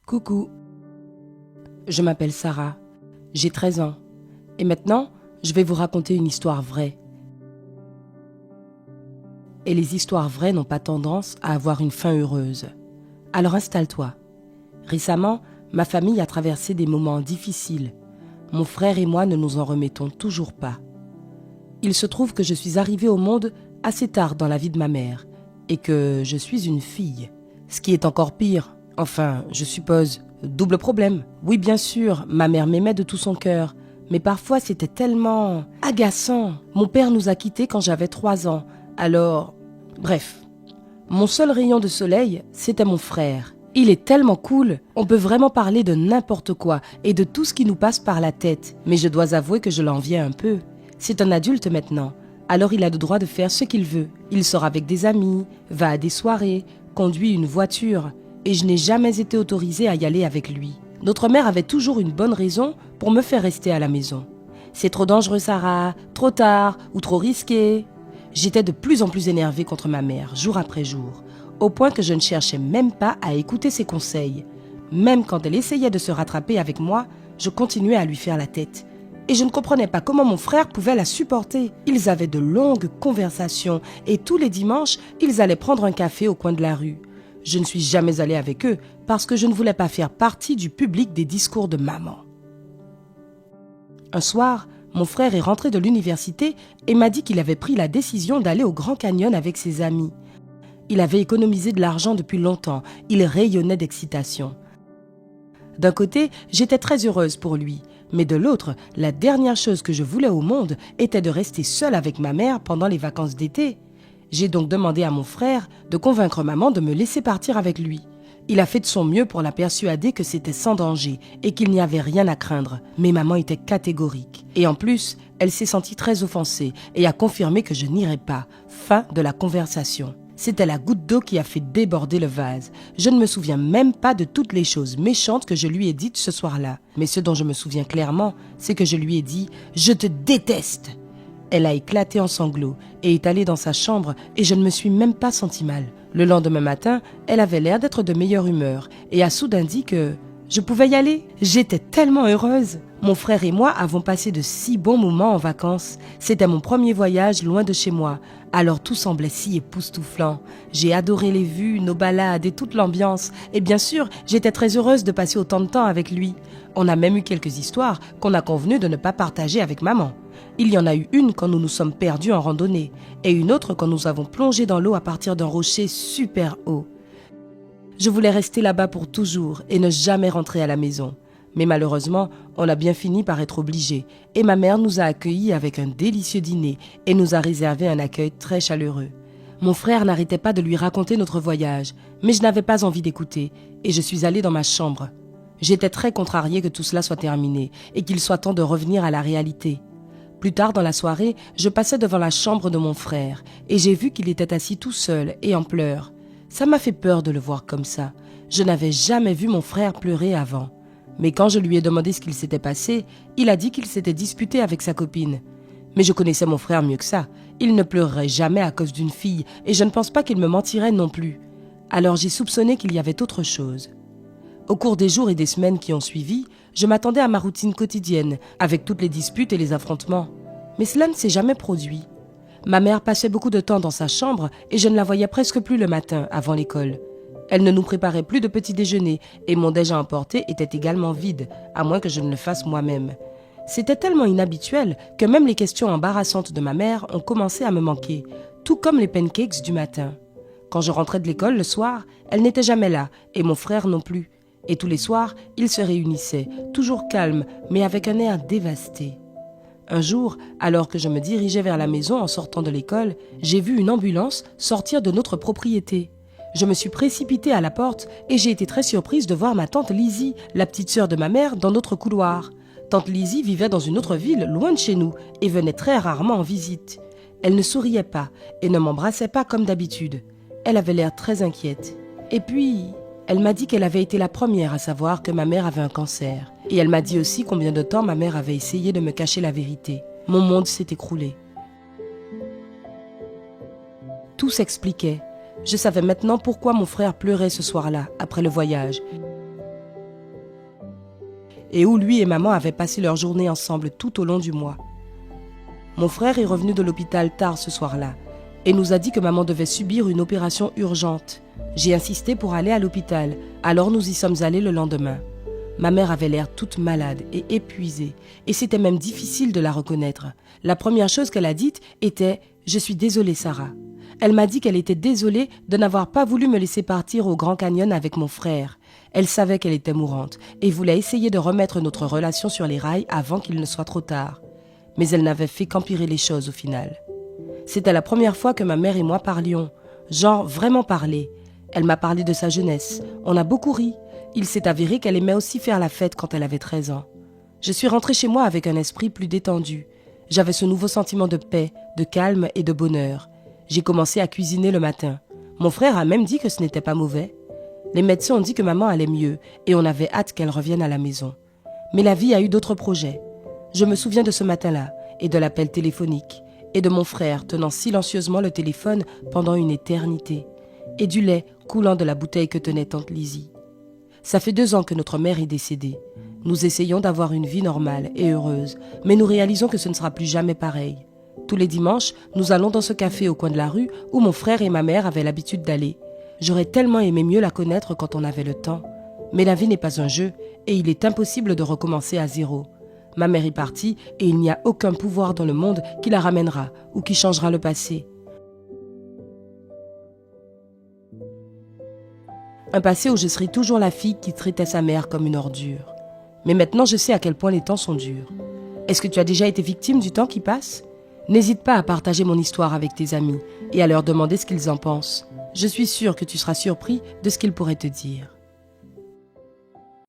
Coucou, je m'appelle Sarah, j'ai 13 ans et maintenant je vais vous raconter une histoire vraie. Et les histoires vraies n'ont pas tendance à avoir une fin heureuse. Alors installe-toi. Récemment, ma famille a traversé des moments difficiles. Mon frère et moi ne nous en remettons toujours pas. Il se trouve que je suis arrivée au monde assez tard dans la vie de ma mère et que je suis une fille. Ce qui est encore pire, enfin, je suppose, double problème. Oui, bien sûr, ma mère m'aimait de tout son cœur, mais parfois c'était tellement agaçant. Mon père nous a quittés quand j'avais 3 ans, alors... Bref, mon seul rayon de soleil, c'était mon frère. Il est tellement cool, on peut vraiment parler de n'importe quoi et de tout ce qui nous passe par la tête. Mais je dois avouer que je l'enviais un peu. C'est un adulte maintenant, alors il a le droit de faire ce qu'il veut. Il sort avec des amis, va à des soirées, conduit une voiture, et je n'ai jamais été autorisée à y aller avec lui. Notre mère avait toujours une bonne raison pour me faire rester à la maison. C'est trop dangereux, Sarah, trop tard ou trop risqué. J'étais de plus en plus énervée contre ma mère, jour après jour, au point que je ne cherchais même pas à écouter ses conseils. Même quand elle essayait de se rattraper avec moi, je continuais à lui faire la tête. Et je ne comprenais pas comment mon frère pouvait la supporter. Ils avaient de longues conversations et tous les dimanches, ils allaient prendre un café au coin de la rue. Je ne suis jamais allée avec eux parce que je ne voulais pas faire partie du public des discours de maman. Un soir, mon frère est rentré de l'université et m'a dit qu'il avait pris la décision d'aller au Grand Canyon avec ses amis. Il avait économisé de l'argent depuis longtemps, il rayonnait d'excitation. D'un côté, j'étais très heureuse pour lui, mais de l'autre, la dernière chose que je voulais au monde était de rester seule avec ma mère pendant les vacances d'été. J'ai donc demandé à mon frère de convaincre maman de me laisser partir avec lui. Il a fait de son mieux pour la persuader que c'était sans danger et qu'il n'y avait rien à craindre. Mais maman était catégorique. Et en plus, elle s'est sentie très offensée et a confirmé que je n'irais pas. Fin de la conversation. C'était la goutte d'eau qui a fait déborder le vase. Je ne me souviens même pas de toutes les choses méchantes que je lui ai dites ce soir-là. Mais ce dont je me souviens clairement, c'est que je lui ai dit « Je te déteste !» Elle a éclaté en sanglots et est allée dans sa chambre et je ne me suis même pas sentie mal. Le lendemain matin, elle avait l'air d'être de meilleure humeur et a soudain dit que je pouvais y aller. J'étais tellement heureuse. Mon frère et moi avons passé de si bons moments en vacances. C'était mon premier voyage loin de chez moi, alors tout semblait si époustouflant. J'ai adoré les vues, nos balades et toute l'ambiance. Et bien sûr, j'étais très heureuse de passer autant de temps avec lui. On a même eu quelques histoires qu'on a convenu de ne pas partager avec maman. Il y en a eu une quand nous nous sommes perdus en randonnée et une autre quand nous avons plongé dans l'eau à partir d'un rocher super haut. Je voulais rester là-bas pour toujours et ne jamais rentrer à la maison. Mais malheureusement, on a bien fini par être obligés et ma mère nous a accueillis avec un délicieux dîner et nous a réservé un accueil très chaleureux. Mon frère n'arrêtait pas de lui raconter notre voyage, mais je n'avais pas envie d'écouter et je suis allée dans ma chambre. J'étais très contrariée que tout cela soit terminé et qu'il soit temps de revenir à la réalité. Plus tard dans la soirée, je passais devant la chambre de mon frère et j'ai vu qu'il était assis tout seul et en pleurs. Ça m'a fait peur de le voir comme ça. Je n'avais jamais vu mon frère pleurer avant. Mais quand je lui ai demandé ce qu'il s'était passé, il a dit qu'il s'était disputé avec sa copine. Mais je connaissais mon frère mieux que ça. Il ne pleurerait jamais à cause d'une fille et je ne pense pas qu'il me mentirait non plus. Alors j'ai soupçonné qu'il y avait autre chose. Au cours des jours et des semaines qui ont suivi, je m'attendais à ma routine quotidienne, avec toutes les disputes et les affrontements. Mais cela ne s'est jamais produit. Ma mère passait beaucoup de temps dans sa chambre et je ne la voyais presque plus le matin, avant l'école. Elle ne nous préparait plus de petit déjeuner et mon déj à emporter était également vide, à moins que je ne le fasse moi-même. C'était tellement inhabituel que même les questions embarrassantes de ma mère ont commencé à me manquer, tout comme les pancakes du matin. Quand je rentrais de l'école le soir, elle n'était jamais là et mon frère non plus. Et tous les soirs, ils se réunissaient, toujours calmes, mais avec un air dévasté. Un jour, alors que je me dirigeais vers la maison en sortant de l'école, j'ai vu une ambulance sortir de notre propriété. Je me suis précipitée à la porte et j'ai été très surprise de voir ma tante Lizzie, la petite sœur de ma mère, dans notre couloir. Tante Lizzie vivait dans une autre ville, loin de chez nous, et venait très rarement en visite. Elle ne souriait pas et ne m'embrassait pas comme d'habitude. Elle avait l'air très inquiète. Et puis... elle m'a dit qu'elle avait été la première à savoir que ma mère avait un cancer. Et elle m'a dit aussi combien de temps ma mère avait essayé de me cacher la vérité. Mon monde s'est écroulé. Tout s'expliquait. Je savais maintenant pourquoi mon frère pleurait ce soir-là, après le voyage. et où lui et maman avaient passé leur journée ensemble tout au long du mois. Mon frère est revenu de l'hôpital tard ce soir-là et nous a dit que maman devait subir une opération urgente. J'ai insisté pour aller à l'hôpital, alors nous y sommes allés le lendemain. Ma mère avait l'air toute malade et épuisée, et c'était même difficile de la reconnaître. La première chose qu'elle a dite était « Je suis désolée, Sarah ». Elle m'a dit qu'elle était désolée de n'avoir pas voulu me laisser partir au Grand Canyon avec mon frère. Elle savait qu'elle était mourante et voulait essayer de remettre notre relation sur les rails avant qu'il ne soit trop tard. Mais elle n'avait fait qu'empirer les choses au final. C'était la première fois que ma mère et moi parlions, genre vraiment parler. Elle m'a parlé de sa jeunesse, on a beaucoup ri. Il s'est avéré qu'elle aimait aussi faire la fête quand elle avait 13 ans. Je suis rentrée chez moi avec un esprit plus détendu. J'avais ce nouveau sentiment de paix, de calme et de bonheur. J'ai commencé à cuisiner le matin. Mon frère a même dit que ce n'était pas mauvais. Les médecins ont dit que maman allait mieux et on avait hâte qu'elle revienne à la maison. Mais la vie a eu d'autres projets. Je me souviens de ce matin-là et de l'appel téléphonique et de mon frère tenant silencieusement le téléphone pendant une éternité et du lait coulant de la bouteille que tenait tante Lizzie. Ça fait 2 ans que notre mère est décédée. Nous essayons d'avoir une vie normale et heureuse, mais nous réalisons que ce ne sera plus jamais pareil. Tous les dimanches, nous allons dans ce café au coin de la rue où mon frère et ma mère avaient l'habitude d'aller. J'aurais tellement aimé mieux la connaître quand on avait le temps. Mais la vie n'est pas un jeu et il est impossible de recommencer à zéro. Ma mère est partie et il n'y a aucun pouvoir dans le monde qui la ramènera ou qui changera le passé. Un passé où je serai toujours la fille qui traitait sa mère comme une ordure. Mais maintenant, je sais à quel point les temps sont durs. Est-ce que tu as déjà été victime du temps qui passe ? N'hésite pas à partager mon histoire avec tes amis et à leur demander ce qu'ils en pensent. Je suis sûre que tu seras surpris de ce qu'ils pourraient te dire.